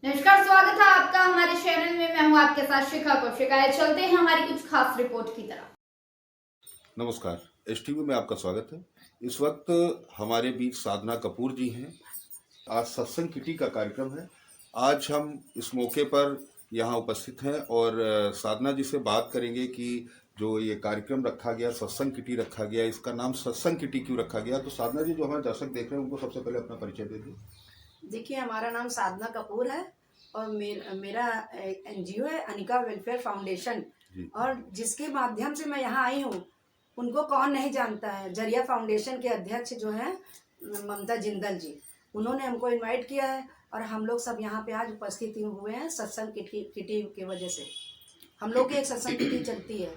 नमस्कार, स्वागत है आपका हमारे चैनल में। मैं हूं आपके साथ शिखा कौशिका। चलते हैं हमारी कुछ खास रिपोर्ट की तरफ। नमस्कार, एसटीवी में आपका स्वागत है। इस वक्त हमारे बीच साधना कपूर जी हैं। आज सत्संग किटी का कार्यक्रम है। आज हम इस मौके पर यहाँ उपस्थित हैं और साधना जी से बात करेंगे कि जो ये कार्यक्रम रखा गया, सत्संग किटी रखा गया, इसका नाम सत्संग किटी क्यों रखा गया। तो साधना जी, जो हमारे दर्शक देख रहे हैं, उनको सबसे पहले अपना परिचय दे दें। देखिए, हमारा नाम साधना कपूर है और मेरा एनजीओ है अनिका वेलफेयर फाउंडेशन। और जिसके माध्यम से मैं यहाँ आई हूँ उनको कौन नहीं जानता है। जरिया फाउंडेशन के अध्यक्ष जो हैं ममता जिंदल जी, उन्होंने हमको इनवाइट किया है और हम लोग सब यहाँ पे आज उपस्थित हुए हैं सत्संग किटी की वजह से। हम लोग की एक सत्संग किटी चलती है,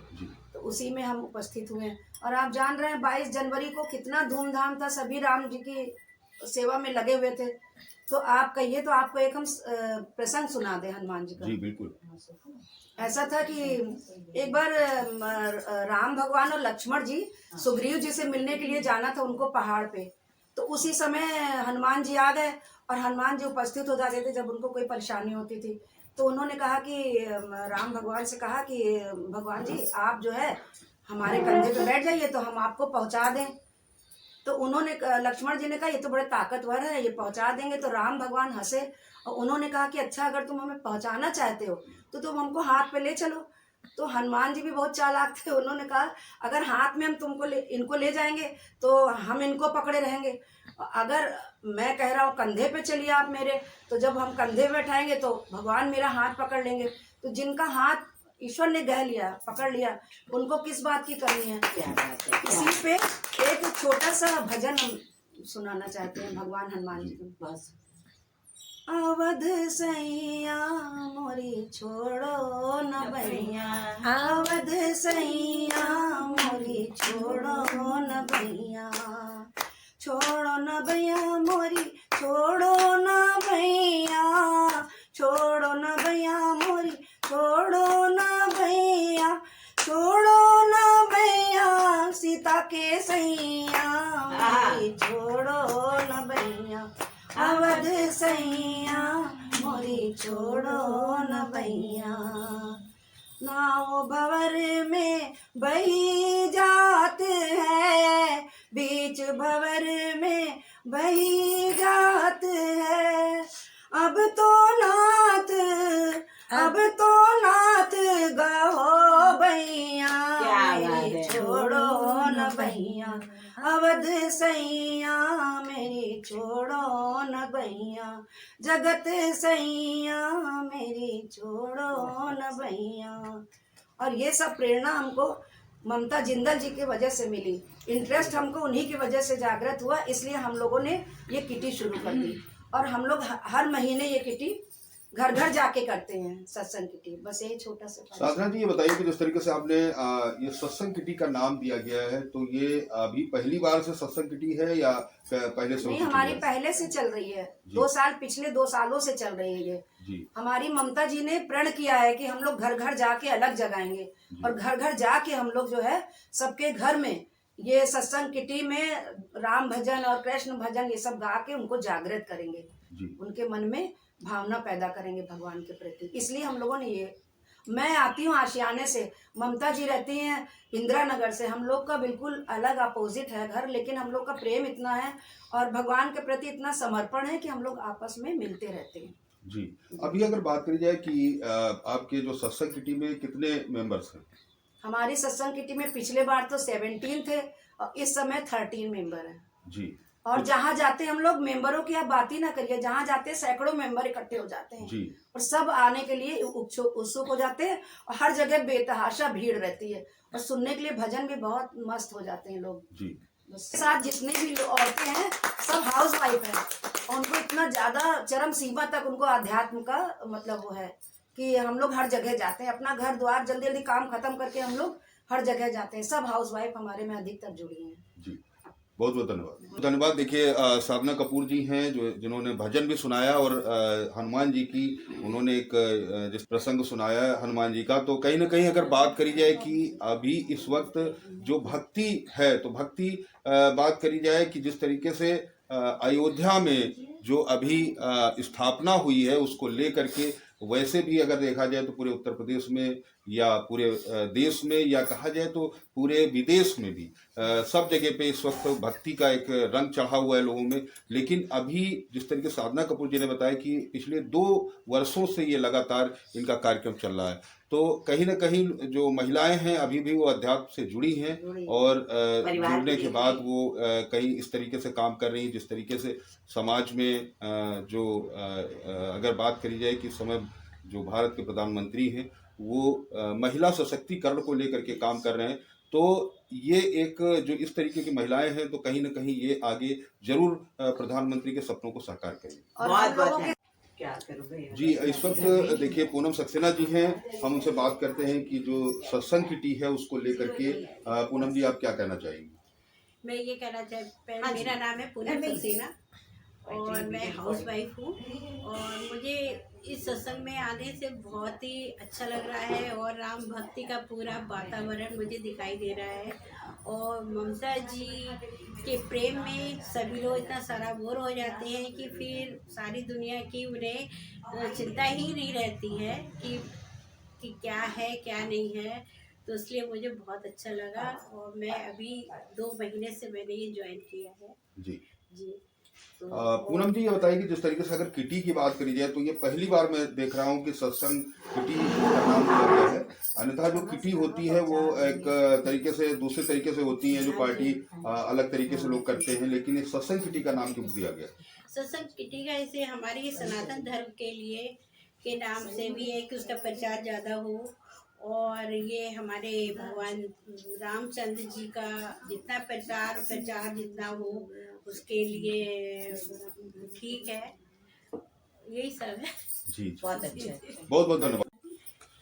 तो उसी में हम उपस्थित हुए हैं। और आप जान रहे हैं 22 जनवरी को कितना धूमधाम था, सभी राम जी की सेवा में लगे हुए थे। तो आप कहिए तो आपको एक हम प्रसंग सुना दे हनुमान जी का। जी बिल्कुल। ऐसा था कि एक बार राम भगवान और लक्ष्मण जी सुग्रीव जी से मिलने के लिए जाना था उनको पहाड़ पे। तो उसी समय हनुमान जी आ गए और हनुमान जी उपस्थित हो जाते थे जब उनको कोई परेशानी होती थी। तो उन्होंने कहा कि राम भगवान से कहा कि भगवान जी आप जो है हमारे कंधे पे बैठ जाइए तो हम आपको पहुंचा दें। तो उन्होंने लक्ष्मण जी ने कहा ये तो बड़े ताकतवर है, ये पहुंचा देंगे। तो राम भगवान हंसे और उन्होंने कहा कि अच्छा, अगर तुम हमें पहुंचाना चाहते हो तो तुम हमको हाथ पे ले चलो। तो हनुमान जी भी बहुत चालाक थे, उन्होंने कहा अगर हाथ में हम इनको ले जाएंगे तो हम इनको पकड़े रहेंगे। अगर मैं कह रहा हूँ कंधे पे चलिए आप मेरे, तो जब हम कंधे पे बैठाएंगे तो भगवान मेरा हाथ पकड़ लेंगे। तो जिनका हाथ ईश्वर ने गह लिया, पकड़ लिया, उनको किस बात की कमी है। इसी पे एक छोटा सा भजन हम सुनाना चाहते हैं भगवान हनुमान जी को। बस अवध सैया मोरी छोड़ो न भैया, अवध सैया मोरी छोड़ो न भैया, छोड़ो न भैया मोरी, छोड़ो न भैया, छोड़ो न भैया मोरी, छोड़ो न भैया, छोड़ो न भैया सीता के सैया मोरी, छोड़ो न भैया, अवध सैया मोरी छोड़ो न भैया। नाव भंवर में बही जात है, बीच भंवर में बही जात है, अब तो नाथ, अब तो नाथ गहो भैया, मेरी छोड़ो न भैया, अवध सैया मेरी छोड़ो न भैया, जगत सैया मेरी छोड़ो न भैया। और ये सब प्रेरणा हमको ममता जिंदल जी की वजह से मिली। इंटरेस्ट हमको उन्हीं की वजह से जागृत हुआ, इसलिए हम लोगों ने ये किटी शुरू कर दी। और हम लोग हर महीने ये किटी घर घर जाके करते हैं, सत्संग किटी। बस यही छोटा सा। साधना जी, ये बताइए कि जिस तरीके से आपने ये सत्संग किटी का नाम दिया गया है, तो ये अभी पहली बार से सत्संग किटी है या पहले से? नहीं, हमारी पहले से चल रही है। 2 साल, पिछले 2 सालों से चल रही है ये जी। हमारी ममता जी ने प्रण किया है कि हम लोग घर घर जाके अलग जगाएंगे और घर घर जाके हम लोग जो है सबके घर में ये सत्संग किटी में राम भजन और कृष्ण भजन ये सब गा के उनको जागृत करेंगे जी। उनके मन में भावना पैदा करेंगे भगवान के प्रति। इसलिए हम लोगों ने ये, मैं आती हूँ आशियाने से, ममता जी रहती हैं इंदिरा नगर से। हम लोग का बिल्कुल अलग अपोजिट है घर, लेकिन हम लोग का प्रेम इतना है और भगवान के प्रति इतना समर्पण है कि हम लोग आपस में मिलते रहते हैं जी। अभी अगर बात करी जाए कि आपके जो सत्संग किटी में कितने मेंबर्स हैं? हमारी सत्संग किटी में पिछले बार तो 17 थे और इस समय 13 मेंबर हैं जी। और जहाँ जाते हम लोग, मेंबरों की आप बात ही ना करिए, जहाँ जाते सैकड़ों मेंबर इकट्ठे हो जाते हैं जी। और सब आने के लिए उत्सुक हो जाते हैं और हर जगह बेतहाशा भीड़ रहती है और सुनने के लिए भजन भी बहुत मस्त हो जाते हैं लोग जी। साथ जितने भी औरतें हैं सब हाउस वाइफ हैं और उनको इतना ज्यादा चरम सीमा तक उनको अध्यात्म का मतलब वो है कि हम लोग हर जगह जाते हैं, अपना घर द्वार जल्दी जल्दी काम खत्म करके हम लोग हर जगह जाते हैं। सब हाउस वाइफ हमारे में अधिकतर जुड़ी हैं जी। बहुत बहुत धन्यवाद। धन्यवाद। देखिए, साधना कपूर जी हैं जिन्होंने भजन भी सुनाया और हनुमान जी की उन्होंने एक जिस प्रसंग सुनाया है हनुमान जी का, तो कहीं ना कहीं अगर बात करी जाए कि अभी इस वक्त जो भक्ति है, तो भक्ति बात करी जाए कि जिस तरीके से अयोध्या में जो अभी स्थापना हुई है उसको लेकर के, वैसे भी अगर देखा जाए तो पूरे उत्तर प्रदेश में या पूरे देश में या कहा जाए तो पूरे विदेश में भी सब जगह पे इस वक्त भक्ति का एक रंग चढ़ा हुआ है लोगों में। लेकिन अभी जिस तरीके से साधना कपूर जी ने बताया कि पिछले 2 वर्षों से ये लगातार इनका कार्यक्रम चल रहा है, तो कहीं ना कहीं जो महिलाएं हैं अभी भी वो अध्यात्म से जुड़ी हैं और जुड़ने के बाद वो कहीं इस तरीके से काम कर रही हैं जिस तरीके से समाज में जो अगर बात करी जाए कि इस समय जो भारत के प्रधानमंत्री हैं वो महिला सशक्तिकरण को लेकर के काम कर रहे हैं, तो ये एक जो इस तरीके की महिलाएं हैं तो कहीं ना कहीं ये आगे जरूर प्रधानमंत्री के सपनों को साकार करेंगे। जी, इस वक्त देखिए पूनम सक्सेना जी हैं, हम उनसे बात करते हैं कि जो सत्संग किटी है उसको लेकर के। पूनम जी, आप क्या कहना चाहेंगी? मैं ये कहना चाहती, मेरा नाम है पूनम सक्सेना और मैं हाउस वाइफ हूँ और मुझे इस सत्संग में आने से बहुत ही अच्छा लग रहा है और राम भक्ति का पूरा वातावरण मुझे दिखाई दे रहा है और ममता जी के प्रेम में सभी लोग इतना सराबोर हो जाते हैं कि फिर सारी दुनिया की उन्हें चिंता ही नहीं रहती है कि क्या है क्या नहीं है। तो इसलिए मुझे बहुत अच्छा लगा और मैं अभी 2 महीने से मैंने ये ज्वाइन किया है। जी जी। तो पूनम जी, ये बताइए कि जिस तरीके से अगर किटी की बात करी जाए तो ये पहली बार मैं देख रहा हूँ कि सत्संग किटी का नाम दिया गया है। अन्यथा जो किटी होती है वो एक तरीके से दूसरे तरीके से होती है, जो पार्टी अलग तरीके से लोग करते हैं, लेकिन एक सत्संग किटी का नाम क्यों दिया गया? सत्संग किटी का इसे हमारी सनातन धर्म के लिए के नाम से भी है कि उसका प्रचार ज़्यादा हो और ये हमारे भगवान रामचंद्र जी का जितना प्रचार जितना हो उसके लिए ठीक है, यही सब है। जी, बहुत अच्छा है। बहुत बहुत धन्यवाद।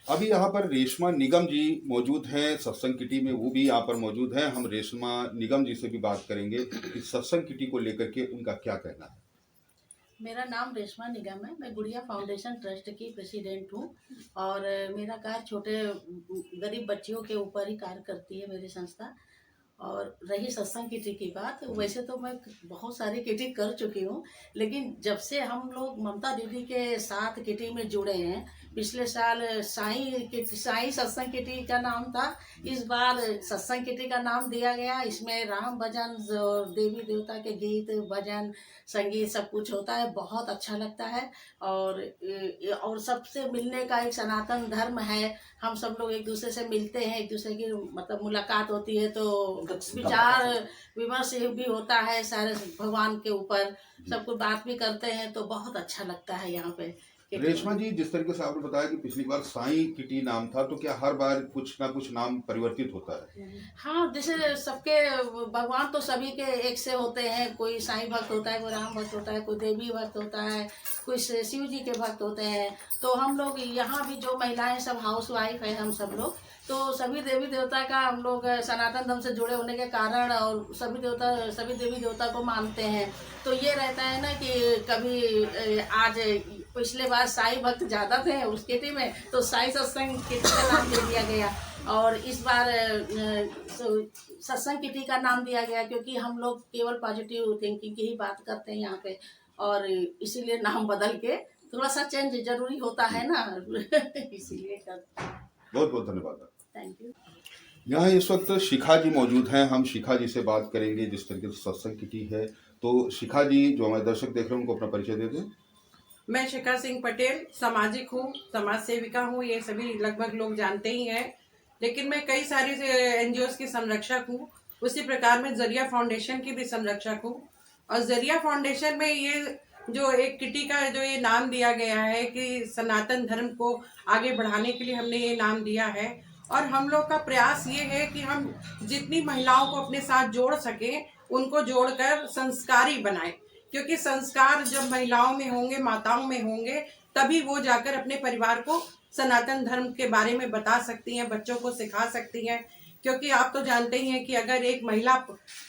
अभी यहाँ पर रेशमा निगम जी मौजूद हैं सत्संग किटी में, वो भी यहाँ पर मौजूद हैं। हम रेशमा निगम जी से भी बात करेंगे कि सत्संग किटी को लेकर के उनका क्या कहना है। मेरा नाम रेशमा निगम है, मैं गुड़िया फाउंडेशन ट्रस्ट की प्रेसिडेंट हूँ और मेरा कार्य छोटे गरीब बच्चियों के ऊपर ही कार्य करती है मेरी संस्था। और रही सत्संग किटी की बात, वैसे तो मैं बहुत सारी किटी कर चुकी हूँ, लेकिन जब से हम लोग ममता दीदी के साथ किटी में जुड़े हैं, पिछले साल साईं सत्संग किटी का नाम था, इस बार सत्संग किटी का नाम दिया गया। इसमें राम भजन और देवी देवता के गीत भजन संगीत सब कुछ होता है, बहुत अच्छा लगता है। और सबसे मिलने का एक सनातन धर्म है, हम सब लोग एक दूसरे से मिलते हैं, एक दूसरे की मतलब मुलाकात होती है तो विचार विमर्श भी होता है, सारे भगवान के ऊपर सब कुछ बात भी करते हैं, तो बहुत अच्छा लगता है यहाँ पे। रेशमा जी, जिस तरीके से आपने बताया कि पिछली बार साईं किटी नाम था, तो क्या हर बार कुछ ना कुछ नाम परिवर्तित होता है? हाँ, जैसे सबके भगवान तो सभी के एक से होते हैं, कोई साईं भक्त होता है, कोई राम भक्त होता है, कोई देवी भक्त होता है, कोई शिव जी के भक्त होते हैं। तो हम लोग यहाँ भी जो महिलाएं सब हाउस वाइफ है, हम सब लोग तो सभी देवी देवता का हम लोग सनातन धर्म से जुड़े होने के कारण और सभी देवी देवता को मानते हैं। तो ये रहता है ना कि कभी आज पिछले बार साईं भक्त ज़्यादा थे उस किटी में, तो साईं सत्संग किटी का नाम दे दिया गया और इस बार सत्संग किटी का नाम दिया गया, क्योंकि हम लोग केवल पॉजिटिव थिंकिंग की ही बात करते हैं यहाँ पे, और इसीलिए नाम बदल के थोड़ा सा चेंज जरूरी होता है ना इसीलिए करते हैं। बहुत बहुत धन्यवाद, थैंक यू। यहाँ इस वक्त शिखा जी मौजूद हैं, हम शिखा जी से बात करेंगे जिस तरीके से सत्संग किटी है। तो शिखा जी, जो हमारे दर्शक देख रहे हैं उनको अपना परिचय दे दें। मैं शिखा सिंह पटेल सामाजिक हूँ, समाज सेविका हूँ, ये सभी लगभग लोग जानते ही हैं। लेकिन मैं कई सारे NGOs की संरक्षक हूँ, उसी प्रकार में जरिया फाउंडेशन की भी संरक्षक हूँ। और जरिया फाउंडेशन में ये जो एक किटी का जो ये नाम दिया गया है कि सनातन धर्म को आगे बढ़ाने के लिए हमने ये नाम दिया है। और हम लोग का प्रयास ये है कि हम जितनी महिलाओं को अपने साथ जोड़ सकें उनको जोड़कर संस्कारी बनाएं, क्योंकि संस्कार जब महिलाओं में होंगे, माताओं में होंगे, तभी वो जाकर अपने परिवार को सनातन धर्म के बारे में बता सकती हैं, बच्चों को सिखा सकती हैं। क्योंकि आप तो जानते ही हैं कि अगर एक महिला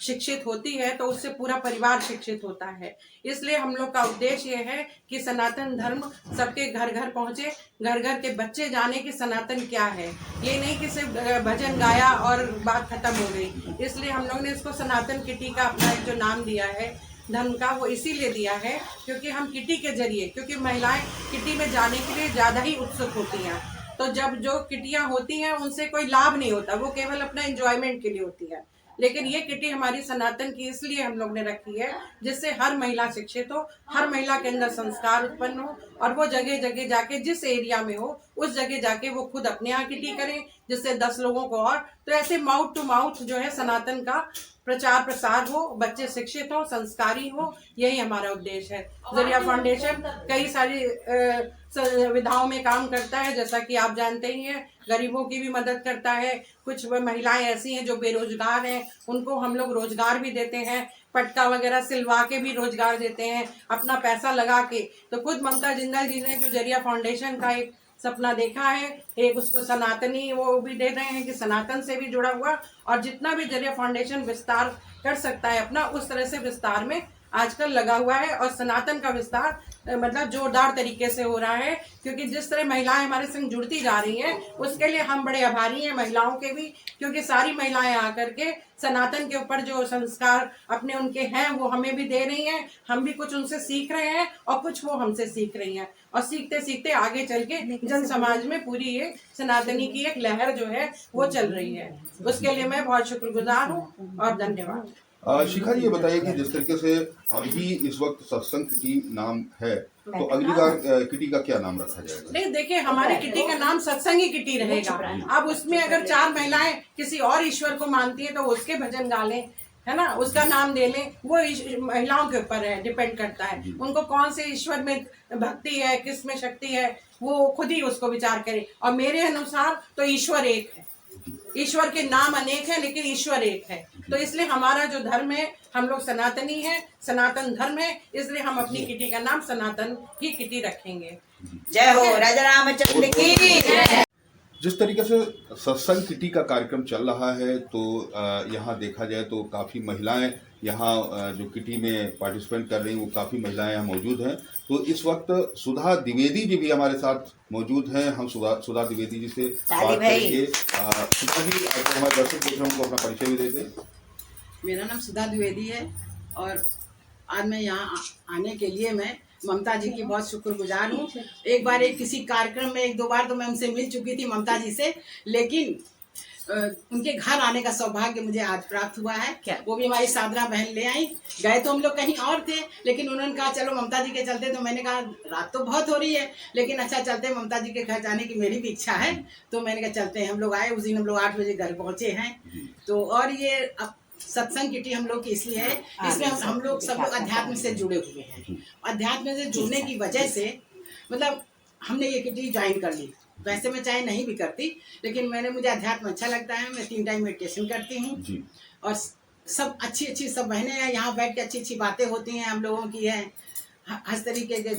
शिक्षित होती है तो उससे पूरा परिवार शिक्षित होता है। इसलिए हम लोग का उद्देश्य ये है कि सनातन धर्म सबके घर घर पहुँचे, घर घर के बच्चे जाने कि सनातन क्या है। ये नहीं कि सिर्फ भजन गाया और बात खत्म हो गई। इसलिए हम लोग ने इसको सनातन किटी का अपना एक जो नाम दिया है, धन का वो इसीलिए दिया है क्योंकि हम किटी के जरिए, क्योंकि महिलाएं किटी में जाने के लिए ज़्यादा ही उत्सुक होती हैं, तो जब जो किटियां होती हैं उनसे कोई लाभ नहीं होता, वो केवल अपना एंजॉयमेंट के लिए होती है। लेकिन ये किटी हमारी सनातन की इसलिए हम लोग ने रखी है जिससे हर महिला शिक्षित हो, हर महिला के अंदर संस्कार उत्पन्न हो और वो जगह जगह जाके जिस एरिया में हो उस जगह जाके वो खुद अपने यहाँ किटी करें, जिससे 10 लोगों को और तो ऐसे माउथ टू माउथ जो है सनातन का प्रचार प्रसार हो, बच्चे शिक्षित हो, संस्कारी हो, यही हमारा उद्देश्य है। जरिया फाउंडेशन कई सारी विधाओं में काम करता है, जैसा कि आप जानते ही हैं, गरीबों की भी मदद करता है। कुछ महिलाएं ऐसी हैं जो बेरोजगार हैं, उनको हम लोग रोजगार भी देते हैं, पटका वगैरह सिलवा के भी रोजगार देते हैं अपना पैसा लगा के। तो खुद ममता जिंदल जी ने जो जरिया फाउंडेशन का एक सपना देखा है, एक उसको सनातनी वो भी दे रहे हैं कि सनातन से भी जुड़ा हुआ और जितना भी जरिया फाउंडेशन विस्तार कर सकता है अपना, उस तरह से विस्तार में आजकल लगा हुआ है। और सनातन का विस्तार मतलब जोरदार तरीके से हो रहा है, क्योंकि जिस तरह महिलाएं हमारे संग जुड़ती जा रही हैं उसके लिए हम बड़े आभारी हैं महिलाओं के भी, क्योंकि सारी महिलाएं आकर के सनातन के ऊपर जो संस्कार अपने उनके हैं वो हमें भी दे रही हैं, हम भी कुछ उनसे सीख रहे हैं और कुछ वो हमसे सीख रही हैं, और सीखते सीखते आगे चल के जन समाज में पूरी ये सनातनी की एक लहर जो है वो चल रही है। उसके लिए मैं बहुत शुक्रगुजार हूँ और धन्यवाद। शिखा जी, ये बताइए कि जिस तरीके से अभी इस वक्त सत्संग किटी नाम है, तो अगली बार किटी का क्या नाम रखा जाएगा? नहीं, देखिए हमारे किटी का नाम सत्संगी किटी रहेगा। अब उसमें अगर 4 महिलाएं किसी और ईश्वर को मानती है तो उसके भजन गा लें, है ना, उसका नाम दे लें, वो महिलाओं के ऊपर है, डिपेंड करता है उनको कौन से ईश्वर में भक्ति है, किस में शक्ति है, वो खुद ही उसको विचार करे। और मेरे अनुसार तो ईश्वर एक है, ईश्वर के नाम अनेक है लेकिन ईश्वर एक है। तो इसलिए हमारा जो धर्म है, हम लोग सनातनी है, सनातन धर्म है, इसलिए हम अपनी किटी का नाम सनातन ही किटी रखेंगे। जय हो राजा रामचंद्र की जय। जिस तरीके से सत्संग किटी का कार्यक्रम चल रहा है, तो यहाँ देखा जाए तो काफ़ी महिलाएं यहाँ जो किटी में पार्टिसिपेट कर रही हैं वो काफ़ी महिलाएं यहाँ मौजूद हैं। तो इस वक्त सुधा द्विवेदी जी भी हमारे साथ मौजूद हैं। हम सुधा द्विवेदी जी से बात करेंगे। सुधा जी, आपको हमारे दर्शक देख रहे हैं, उनको अपना परिचय भी दे दें। मेरा नाम सुधा द्विवेदी है और आज मैं यहाँ आने के लिए मैं ममता जी की बहुत शुक्रगुजार हूँ। एक बार किसी कार्यक्रम में 1-2 बार तो मैं उनसे मिल चुकी थी ममता जी से, लेकिन उनके घर आने का सौभाग्य मुझे आज प्राप्त हुआ है। क्या वो भी हमारी साधना बहन ले आई। गए तो हम लोग कहीं और थे, लेकिन उन्होंने कहा चलो ममता जी के चलते। तो मैंने कहा रात तो बहुत हो रही है, लेकिन अच्छा चलते, ममता जी के घर जाने की मेरी भी इच्छा है। तो मैंने कहा चलते हैं। हम लोग आए, उस दिन हम लोग 8 बजे घर पहुँचे हैं। तो और ये सत्संग किटी हम लोग की इसलिए है, इसमें हम लोग सब लोग अध्यात्म से जुड़े हुए हैं। अध्यात्म से जुड़ने की वजह से मतलब हमने ये किटी ज्वाइन कर ली। वैसे मैं चाहे नहीं भी करती, लेकिन मुझे अध्यात्म अच्छा लगता है। मैं 3 टाइम मेडिटेशन करती हूँ और सब अच्छी सब बहनें हैं यहाँ बैठ के अच्छी बातें होती हैं हम लोगों की है, हर तरीके के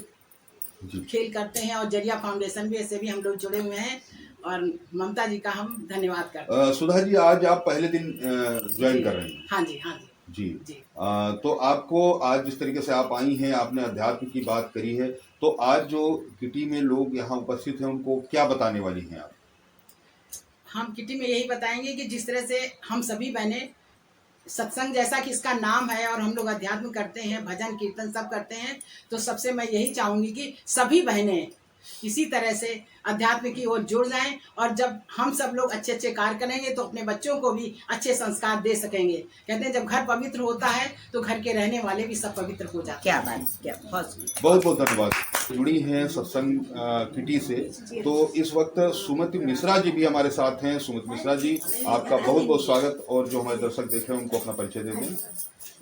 खेल करते हैं। और जरिया फाउंडेशन भी ऐसे भी हम लोग जुड़े हुए हैं और ममता जी का हम धन्यवाद करते हैं। सुधा जी, आज आप पहले दिन ज्वाइन कर रहे हैं? हाँ जी जी। तो आपको आज जिस तरीके से आप आई हैं, आपने अध्यात्म की बात करी है, तो आज जो किटी में लोग यहाँ उपस्थित हैं उनको क्या बताने वाली हैं आप? हम किटी में यही बताएंगे कि जिस तरह से हम सभी बहनें सत्संग जैसा कि इसका नाम है और हम लोग अध्यात्म करते हैं, भजन कीर्तन सब करते हैं, तो सबसे मैं यही चाहूँगी कि सभी बहनें इसी तरह से अध्यात्म की ओर जुड़ जाएं। और जब हम सब लोग अच्छे कार्य करेंगे तो अपने बच्चों को भी अच्छे संस्कार दे सकेंगे। कहते हैं जब घर पवित्र होता है तो घर के रहने वाले भी सब पवित्र हो जाते हैं। क्या बात, क्या बहुत धन्यवाद। जुड़ी हैं सत्संग किटी से, तो इस वक्त सुमति मिश्रा जी भी हमारे साथ हैं। सुमति मिश्रा जी, आपका बहुत स्वागत। और जो हमारे दर्शक देख रहे हैं उनको अपना परिचय दे दें।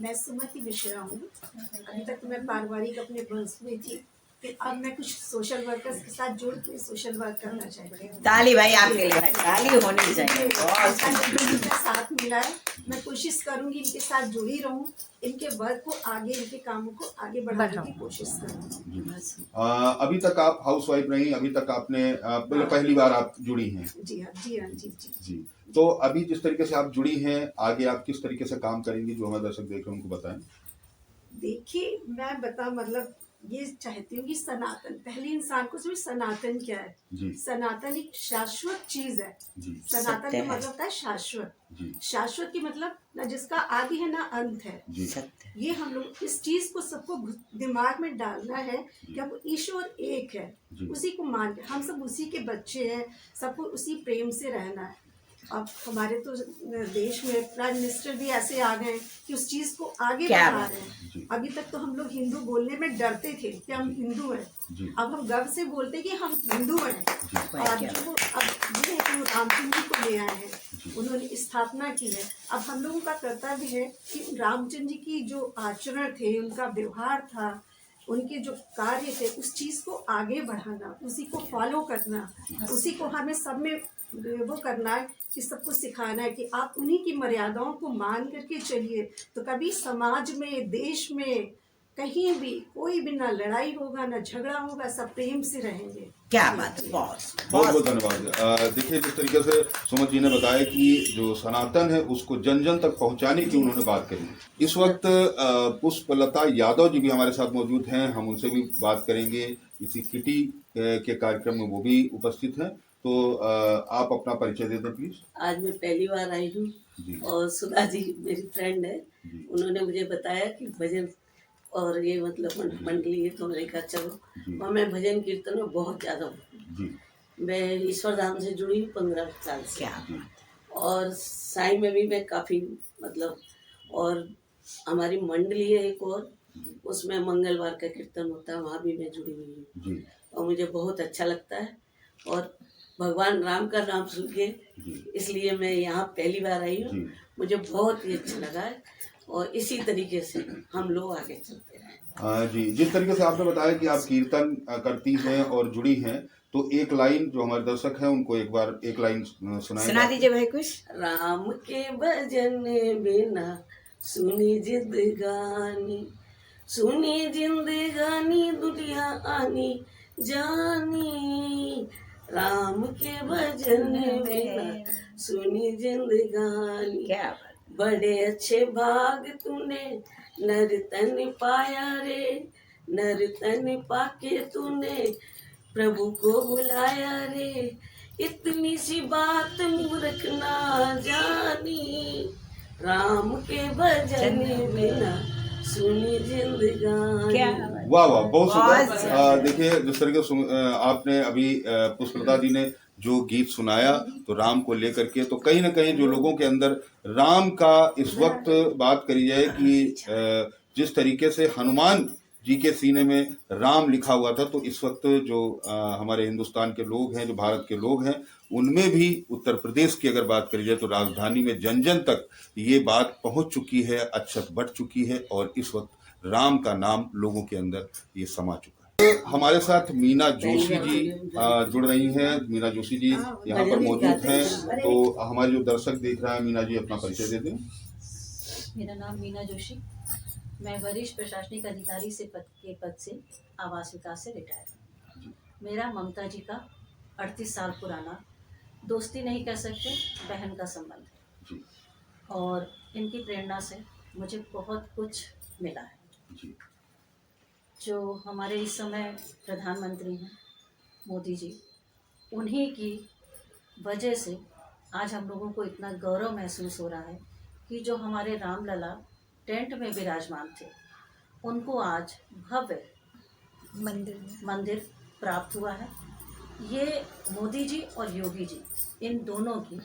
मैं सुमति मिश्रा हूँ। अभी तक तो मैं पारिवारिक अपने वंश में थी, फिर अब मैं कुछ सोशल वर्कर्स के साथ जुड़ के सोशल वर्क करना चाहती हूँ। ताली भाई आपके लिए, ताली होनी चाहिए। इनका साथ मिला है, मैं कोशिश करूँगी इनके साथ जुड़ी रहूँ, इनके वर्क को आगे, इनके कामों को आगे बढ़ाने की कोशिश करूँ। अभी तक आप हाउसवाइफ रही, अभी तक आपने पहली बार आप जुड़ी हैं? जी। तो अभी जिस तरीके से आप जुड़ी हैं, आगे आप किस तरीके से काम करेंगी, जो हमारे दर्शक देख रहे हैं उनको बताएं। देखिए, मैं मतलब ये चाहती हूँ कि सनातन, पहले इंसान को समझ सनातन क्या है। जी सनातन एक शाश्वत चीज है। जी सनातन सत्य का है। मतलब होता है शाश्वत। जी शाश्वत की मतलब ना जिसका आदि है ना अंत है। जी सत्य। ये हम लोग इस चीज को सबको दिमाग में डालना है कि हम ईश्वर एक है, जी उसी को मान के हम सब उसी के बच्चे हैं, सबको उसी प्रेम से रहना है। अब हमारे तो देश में प्राइम मिनिस्टर भी ऐसे आ गए कि उस चीज को आगे क्या बढ़ा बात रहे हैं। जी अभी तक तो हम लोग हिंदू बोलने में डरते थे कि हम हिंदू हैं, जी अब हम गर्व से बोलते हैं कि हम हिंदू हैं। और क्या जो अब ये है कि वो रामचंद्र जी को ले आए हैं, उन्होंने स्थापना की है। अब हम लोगों का कर्तव्य है कि रामचंद्र जी की जो आचरण थे, उनका व्यवहार था, उनके जो कार्य थे, उस चीज को आगे बढ़ाना, उसी को फॉलो करना, उसी को हमें सब में वो करना है कि सबको सिखाना है कि आप उन्हीं की मर्यादाओं को मान करके चलिए, तो कभी समाज में, देश में, कहीं भी कोई भी ना लड़ाई होगा ना झगड़ा होगा, सब प्रेम से रहेंगे। क्या बात है, बहुत बहुत बहुत धन्यवाद। देखिए, जिस तरीके से सुमन जी ने बताया कि जो सनातन है उसको जन जन तक पहुंचाने की उन्होंने बात करी। इस वक्त पुष्पलता यादव जी भी हमारे साथ मौजूद हैं, हम उनसे भी बात करेंगे। इसी किटी के कार्यक्रम में वो भी उपस्थित हैं। तो आप अपना परिचय दे दें प्लीज। आज मैं पहली बार आई हूँ जी और सुधा जी मेरी फ्रेंड है, जी उन्होंने मुझे बताया कि भजन और ये मतलब मंडली है, तो मैंने कहा जी। चलो। और मैं भजन कीर्तन में बहुत ज़्यादा हूँ। जी मैं ईश्वर धाम से जुड़ी हूँ 15 साल से। क्या जी और साईं में भी मैं काफ़ी मतलब, और हमारी मंडली है एक और, उसमें मंगलवार का कीर्तन होता है, वहाँ भी मैं जुड़ी हुई हूँ जी और मुझे बहुत अच्छा लगता है। और भगवान राम का नाम सुन के जी इसलिए मैं यहाँ पहली बार आई हूँ, जी मुझे बहुत ही अच्छा लगा है। और इसी तरीके से हम लोग आगे चलते रहें। जी, जिस तरीके से आपने बताया कि आप कीर्तन करती हैं और जुड़ी हैं, तो एक लाइन जो हमारे दर्शक हैं उनको एक बार एक लाइन सुनाएं। सुना दीजिए भाई कुछ। राम के भजन बिना सुनी जिंदगानी, सुनी जिंदगानी दुनिया आनी जानी। राम के भजन बिना सुनी जिंदगानी, क्या बात। बड़े अच्छे भाग तूने नर तन पाया रे, नर तन पाके तूने प्रभु को बुलाया रे। इतनी सी बात मूर्ख ना जानी, राम के भजन बिना सुनी जिंदगानी। क्या वाह वाह, बहुत बहुत सुंदर। देखिए, जिस तरीके से आपने अभी पुष्पलता जी ने जो गीत सुनाया तो राम को लेकर के, तो कहीं ना कहीं जो लोगों के अंदर राम का इस वक्त बात करी जाए कि जिस तरीके से हनुमान जी के सीने में राम लिखा हुआ था, तो इस वक्त जो हमारे हिंदुस्तान के लोग हैं, जो भारत के लोग हैं, उनमें भी उत्तर प्रदेश की अगर बात करी जाए तो राजधानी में जन जन तक ये बात पहुंच चुकी है, अक्षत बढ़ चुकी है और इस वक्त राम का नाम लोगों के अंदर ये समा चुका है। हमारे साथ मीना जोशी जी जुड़ रही हैं। मीना जोशी जी यहाँ पर मौजूद हैं, तो हमारे जो दर्शक देख रहे हैं, मीना जी अपना परिचय दे दें। मेरा नाम मीना जोशी, मैं वरिष्ठ प्रशासनिक अधिकारी के पद से आवासिका से रिटायर हूँ। मेरा ममता जी का 38 साल पुराना, दोस्ती नहीं कह सकते, बहन का संबंध है और इनकी प्रेरणा से मुझे बहुत कुछ मिला है। जो हमारे इस समय प्रधानमंत्री हैं मोदी जी, उन्हीं की वजह से आज हम लोगों को इतना गौरव महसूस हो रहा है कि जो हमारे रामलला टेंट में विराजमान थे, उनको आज भव्य मंदिर प्राप्त हुआ है। ये मोदी जी और योगी जी, इन दोनों की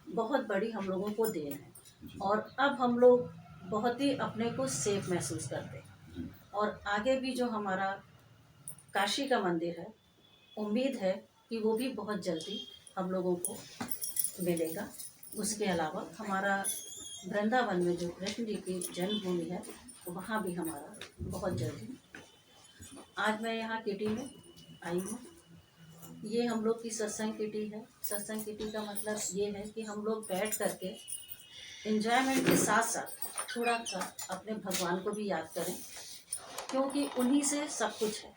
बहुत बड़ी हम लोगों को देन है और अब हम लोग बहुत ही अपने को सेफ महसूस करते हैं। और आगे भी जो हमारा काशी का मंदिर है, उम्मीद है कि वो भी बहुत जल्दी हम लोगों को मिलेगा। उसके अलावा हमारा वृंदावन में जो कृष्ण जी की जन्मभूमि है, वहाँ भी हमारा बहुत जल्दी। आज मैं यहाँ किटी में आई हूँ। ये हम लोग की सत्संग किटी है। सत्संग किटी का मतलब ये है कि हम लोग बैठ करके एंजॉयमेंट के साथ साथ थोड़ा सा अपने भगवान को भी याद करें, क्योंकि उन्हीं से सब कुछ है,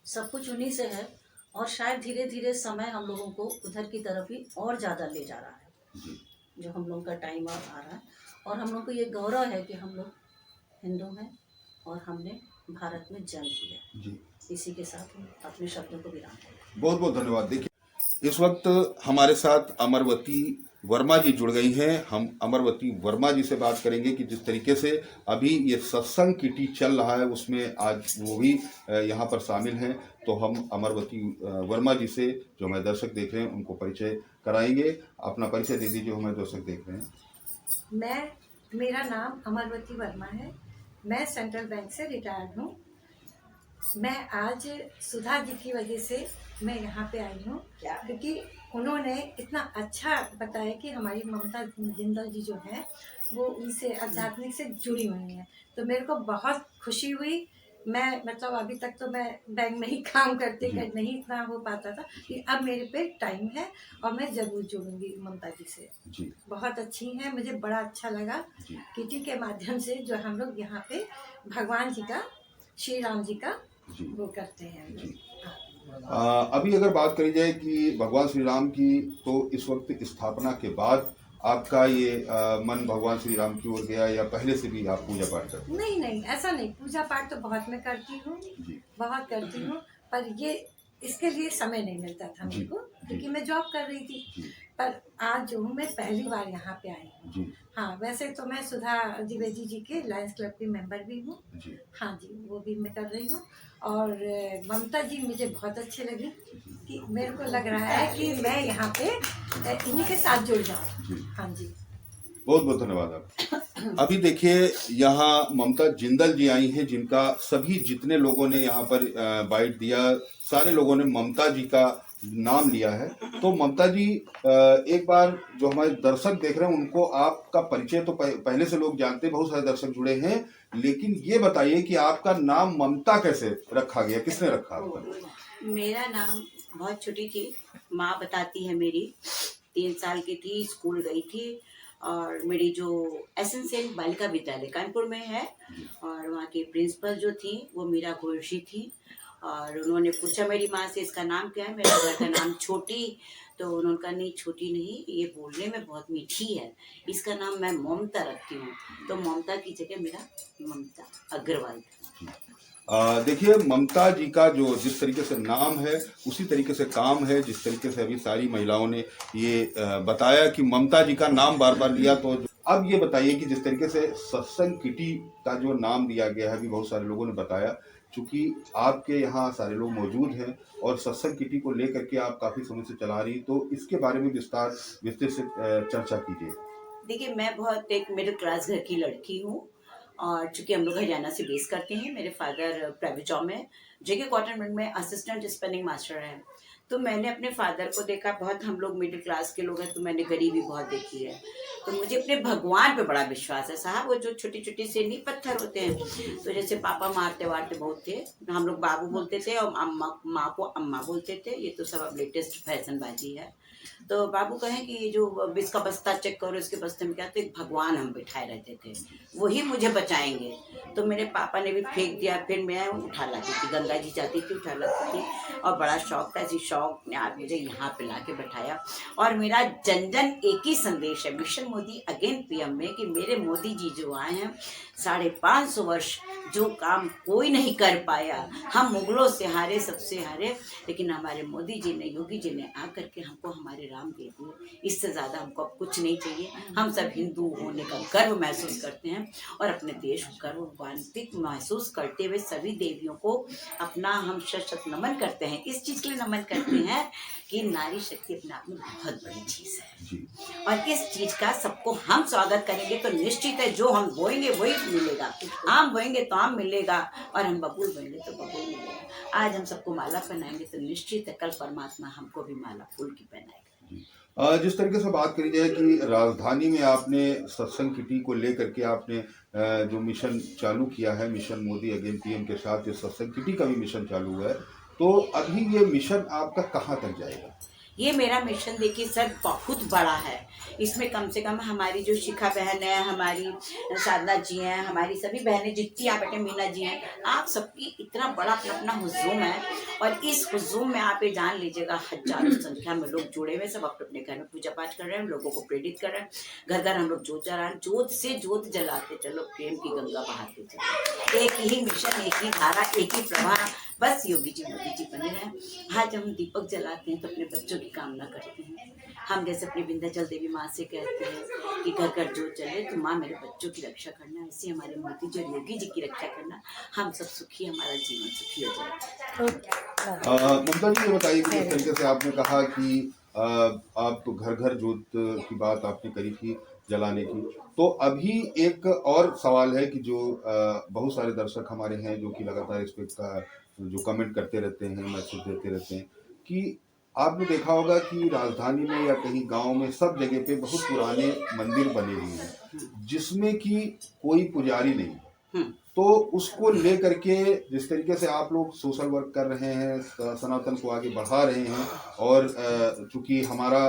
सब कुछ उन्हीं से है। और शायद धीरे धीरे समय हम लोगों को उधर की तरफ ही और ज़्यादा ले जा रहा है, जो हम लोगों का टाइम आ रहा है। और हम लोग को ये गौरव है कि हम लोग हिंदू हैं और हमने भारत में जन्म लिया। जी, इसी के साथ हम अपने शब्दों को विराम देंगे। बहुत बहुत धन्यवाद। देखिए, इस वक्त हमारे साथ अमरवती वर्मा जी जुड़ गई हैं। हम अमरवती वर्मा जी से बात करेंगे कि जिस तरीके से अभी ये सत्संग किटी चल रहा है उसमें आज वो भी यहाँ पर शामिल हैं। तो हम अमरवती वर्मा जी से, जो हमारे दर्शक देख रहे हैं, उनको परिचय कराएंगे। अपना परिचय दे दीजिए, हमारे दर्शक देख रहे हैं। मेरा नाम अमरवती वर्मा है। मैं सेंट्रल बैंक से रिटायर्ड हूँ। मैं आज सुधा जी की वजह से मैं यहाँ पे आई हूँ, क्योंकि उन्होंने इतना अच्छा बताया कि हमारी ममता जिंदल जी जो है वो उनसे आध्यात्मिक से जुड़ी हुई हैं। तो मेरे को बहुत खुशी हुई। मैं मतलब अभी तक तो मैं बैंक में ही काम करते नहीं इतना हो पाता था, कि अब मेरे पे टाइम है और मैं ज़रूर जुड़ूंगी ममता जी से। जी, बहुत अच्छी हैं, मुझे बड़ा अच्छा लगा किटी के माध्यम से जो हम लोग यहाँ पे भगवान जी का, श्री राम जी का वो करते हैं। जी। अभी अगर बात करी जाए कि भगवान श्री राम की, तो इस वक्त स्थापना के बाद आपका ये मन भगवान श्री राम की ओर गया, या पहले से भी आप पूजा पाठ करते हैं? नहीं, ऐसा नहीं। पूजा पाठ तो बहुत मैं करती हूँ, बहुत करती हूँ, पर ये इसके लिए समय नहीं मिलता था मेरे को, क्योंकि मैं जॉब कर रही थी। पर आज जो हूँ, मैं पहली बार यहाँ पे आई हूँ। हाँ, वैसे तो मैं सुधा द्विवेदी जी के लायंस क्लब की मेंबर भी हूँ। हाँ जी, वो भी मैं कर रही हूँ। और ममता जी मुझे बहुत अच्छे लगी, कि मेरे को लग रहा है कि मैं यहाँ पे इन्हीं के साथ जुड़ जाऊँ। हाँ जी, बहुत बहुत धन्यवाद आप। अभी देखिए, यहाँ ममता जिंदल जी आई हैं, जिनका सभी जितने लोगों ने यहाँ पर बाइट दिया, सारे लोगों ने ममता जी का नाम लिया है। तो ममता जी, एक बार जो हमारे दर्शक देख रहे हैं उनको आपका परिचय तो पहले से लोग जानते हैं, बहुत सारे दर्शक जुड़े हैं, लेकिन ये बताइए कि आपका नाम ममता कैसे रखा गया, किसने रखा आपका? मेरा नाम बहुत छोटी थी, माँ बताती है मेरी 3 साल की थी, स्कूल गई थी, और मेरी जो एसएन बालिका विद्यालय कानपुर में है, और वहाँ की प्रिंसिपल जो थी वो मीरा घोषी थी। और उन्होंने पूछा मेरी माँ से, इसका नाम क्या है? मेरे घर का नाम छोटी। तो उन्होंने कहा नहीं, छोटी नहीं, ये बोलने में बहुत मीठी है, इसका नाम मैं ममता रखती हूँ। तो ममता की जगह मेरा ममता अग्रवाल था। देखिए, ममता जी का जो जिस तरीके से नाम है उसी तरीके से काम है। जिस तरीके से अभी सारी महिलाओं ने ये बताया कि ममता जी का नाम बार बार लिया, तो अब ये बताइए कि जिस तरीके से सत्संग किटी का जो नाम दिया गया है, अभी बहुत सारे लोगों ने बताया, चूंकि आपके यहाँ सारे लोग मौजूद हैं और सत्संग किटी को लेकर के आप काफी समय से चला रही, तो इसके बारे में विस्तार से चर्चा कीजिए। देखिए, मैं बहुत एक मिडिल क्लास घर की लड़की हूँ, और चूंकि हम लोग हरियाणा से बेस करते हैं, मेरे फादर प्राइवेट जॉब में जेके कॉटन में असिस्टेंट स्पिनिंग मास्टर हैं। तो मैंने अपने फादर को देखा, बहुत हम लोग मिडिल क्लास के लोग हैं, तो मैंने गरीबी बहुत देखी है। तो मुझे अपने भगवान पे बड़ा विश्वास है साहब। वो जो छोटी छोटी से नींव पत्थर होते हैं, तो जैसे पापा मारते वारते बहुत थे, हम लोग बाबू बोलते थे, और अम्मा, माँ को अम्मा बोलते थे। ये तो सब अब लेटेस्ट फैशनबाजी है। तो बाबू कहें कि ये जो इसका बस्ता चेक करो, इसके बस्ते में क्या, तो एक भगवान हम बिठाए रहते थे, वही मुझे बचाएंगे। तो मेरे पापा ने भी फेंक दिया, फिर मैं उठा लाती थी, गंगा जी जाती थी, उठा लाती थी, और बड़ा शौक था। इसी शौक ने आज मुझे यहाँ पे ला के बैठाया। और मेरा जन जन एक ही संदेश है, मिशन मोदी अगेन पीएम में, कि मेरे मोदी जी जो आए हैं 550 वर्ष, जो काम कोई नहीं कर पाया, हम मुगलों से हारे, सबसे हारे, लेकिन हमारे मोदी जी ने, योगी जी ने आकर के हमको हमारे राम दे दिए। इससे ज़्यादा हमको अब कुछ नहीं चाहिए। हम सब हिंदू होने का गर्व महसूस करते हैं, और अपने देश को गर्वान्वित महसूस करते हुए सभी देवियों को अपना हम शत नमन करते हैं। इस चीज़ के लिए नमन करते हैं कि नारी शक्ति अपने आप में बहुत बड़ी चीज़ है, और इस चीज़ का सबको हम स्वागत करेंगे तो निश्चित है जो हम बोएंगे वही मिलेगा। आम बोएंगे तो आम मिलेगा, और हम बबूल बोएंगे तो बबूल मिलेगा। आज हम सबको माला पहनाएंगे तो निश्चित है कल परमात्मा हमको भी माला फूल की पहनाएगा। जिस तरीके से बात करी जाए कि राजधानी में आपने सत्संग किटी को लेकर के आपने जो मिशन चालू किया है, मिशन मोदी अगेन पीएम के साथ ये सत्संग किटी का भी मिशन चालू है, तो अभी ये मिशन आपका कहाँ तक जाएगा? ये मेरा मिशन देखिए सर बहुत बड़ा है। इसमें कम से कम हमारी जो शिखा बहन है, हमारी साधना जी हैं, हमारी सभी बहनें जितनी आप बेटे मीना जी हैं, आप सबकी इतना बड़ा अपना अपना हुजूम है। और इस हुजूम में आप ये जान लीजिएगा हजारों संख्या में लोग जुड़े हुए, सब अपने अपने घर में पूजा पाठ कर रहे हैं, लोगों को प्रेरित कर रहे हैं। घर घर हम लोग जोत जला रहे हैं, जोत से जोत जलाते चलो, प्रेम की गंगा बहाते चलो। एक ही मिशन, एक ही धारा, एक ही प्रवाह, बस योगी जी मोदी जी बने हैं। आज हम दीपक जलाते हैं तो अपने बच्चों की कामना करते हैं। हम जैसे अपनी विंध्याचल देवी माँ से कहते हैं कि घर घर जोत जले तो माँ मेरे बच्चों की रक्षा करना, ऐसे हमारे मोदी जी और योगी जी की रक्षा करना, हम सब सुखी, हमारा जीवन सुखी हो जाए। ममता जी ये बताइए कि जिस तरीके से आपने कहा कि आप तो घर घर जोत की बात आपने करी थी जलाने की, तो अभी एक और सवाल है कि जो बहुत सारे दर्शक हमारे हैं जो कि लगातार इस पे जो कमेंट करते रहते हैं, मैसेज देते रहते हैं कि आपने देखा होगा कि राजधानी में या कहीं गांव में सब जगह पे बहुत पुराने मंदिर बने हुए हैं जिसमें कि कोई पुजारी नहीं। तो उसको ले करके जिस तरीके से आप लोग सोशल वर्क कर रहे हैं, सनातन को आगे बढ़ा रहे हैं, और चूंकि हमारा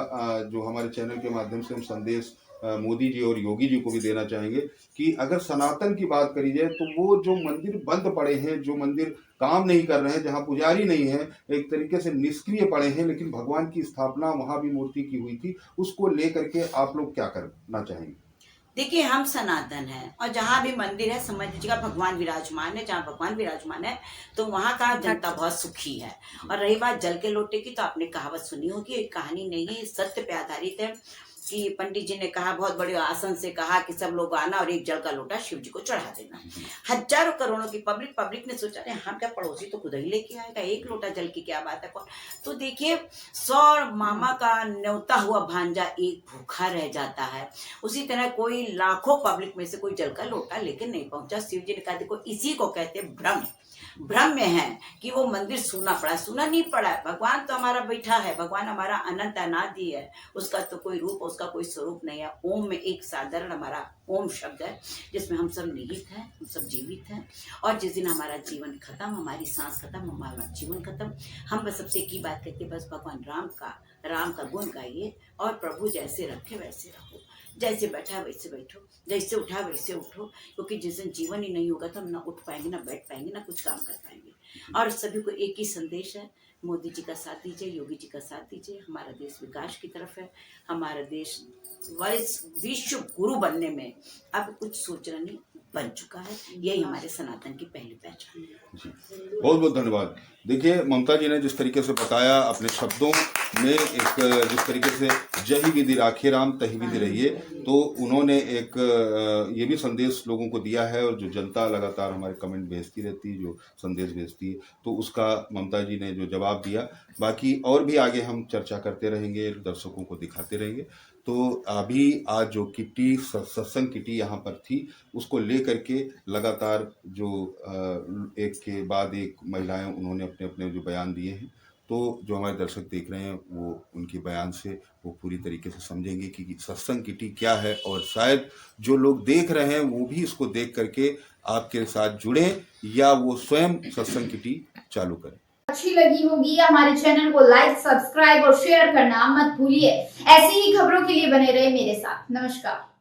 जो हमारे चैनल के माध्यम से हम संदेश मोदी जी और योगी जी को भी देना चाहेंगे कि अगर सनातन की बात करी जाए तो वो जो मंदिर बंद पड़े हैं, जो मंदिर काम नहीं कर रहे हैं, जहाँ पुजारी नहीं है, एक तरीके से निष्क्रिय पड़े हैं, लेकिन भगवान की स्थापना वहाँ भी मूर्ति की हुई थी, उसको लेकर के आप लोग क्या करना चाहेंगे? देखिए हम सनातन हैं और जहाँ भी मंदिर है समझ लीजिएगा भगवान विराजमान है। जहाँ भगवान विराजमान है तो वहाँ का जनता बहुत सुखी है। और रही बात जल के लोटे की, तो आपने कहावत सुनी होगी, कहानी नहीं है, सत्य पे आधारित है कि पंडित जी ने कहा, बहुत बड़े आसन से कहा कि सब लोग आना और एक जल का लोटा शिव जी को चढ़ा देना। हजारों करोड़ों की पब्लिक ने सोचा अरे हम क्या पड़ोसी तो खुद ही लेके आएगा, एक लोटा जल की क्या बात है कौन। तो देखिए 100 मामा का न्योता हुआ भांजा एक भूखा रह जाता है। उसी तरह कोई लाखों पब्लिक में से कोई जल का लोटा लेके नहीं पहुंचा। शिव जी ने कहा देखो इसी को कहते भ्रम। भ्रम में है कि वो मंदिर सूना पड़ा, सूना नहीं पड़ा है। भगवान तो हमारा बैठा है, भगवान हमारा अनंत अनादि है, उसका तो कोई रूप, उसका कोई स्वरूप नहीं है। ओम में एक साधारण हमारा ओम शब्द है जिसमें हम सब निहित हैं, हम सब जीवित हैं। और जिस दिन हमारा जीवन खत्म, हमारी सांस खत्म, हमारा जीवन खत्म, हम बस सबसे एक ही बात कहते बस भगवान राम का गुण गाइए और प्रभु जैसे रखे वैसे रहो, जैसे बैठा वैसे बैठो, जैसे उठा वैसे उठो, क्योंकि जिस दिन जीवन ही नहीं होगा तो हम ना उठ पाएंगे, ना बैठ पाएंगे, ना कुछ काम कर पाएंगे। और सभी को एक ही संदेश है, मोदी जी का साथ दीजिए, योगी जी का साथ दीजिए। हमारा देश विकास की तरफ है, हमारा देश विश्व गुरु बनने में अब कुछ सोचना नहीं, बन चुका है। यही हमारे सनातन की पहली पहचान है। बहुत बहुत धन्यवाद। देखिए ममता जी ने जिस तरीके से बताया अपने शब्दों में, एक जिस तरीके से जही विधि राखे राम तही विधि रहिए, तो उन्होंने एक ये भी संदेश लोगों को दिया है। और जो जनता लगातार हमारे कमेंट भेजती रहती है, जो संदेश भेजती है, तो उसका ममता जी ने जो जवाब दिया, बाकी और भी आगे हम चर्चा करते रहेंगे, दर्शकों को दिखाते रहेंगे। तो अभी आज जो किटी सत्संग किटी यहाँ पर थी, उसको लेकर के लगातार जो एक के बाद एक महिलाएं उन्होंने अपने अपने जो बयान दिए हैं, तो जो हमारे दर्शक देख रहे हैं वो उनके बयान से वो पूरी तरीके से समझेंगे कि सत्संग किटी क्या है। और शायद जो लोग देख रहे हैं वो भी इसको देख करके आपके साथ जुड़े या वो स्वयं सत्संग किटी चालू करें। अच्छी लगी होगी हमारे चैनल को लाइक, सब्सक्राइब और शेयर करना मत भूलिए। ऐसी ही खबरों के लिए बने रहे मेरे साथ। नमस्कार।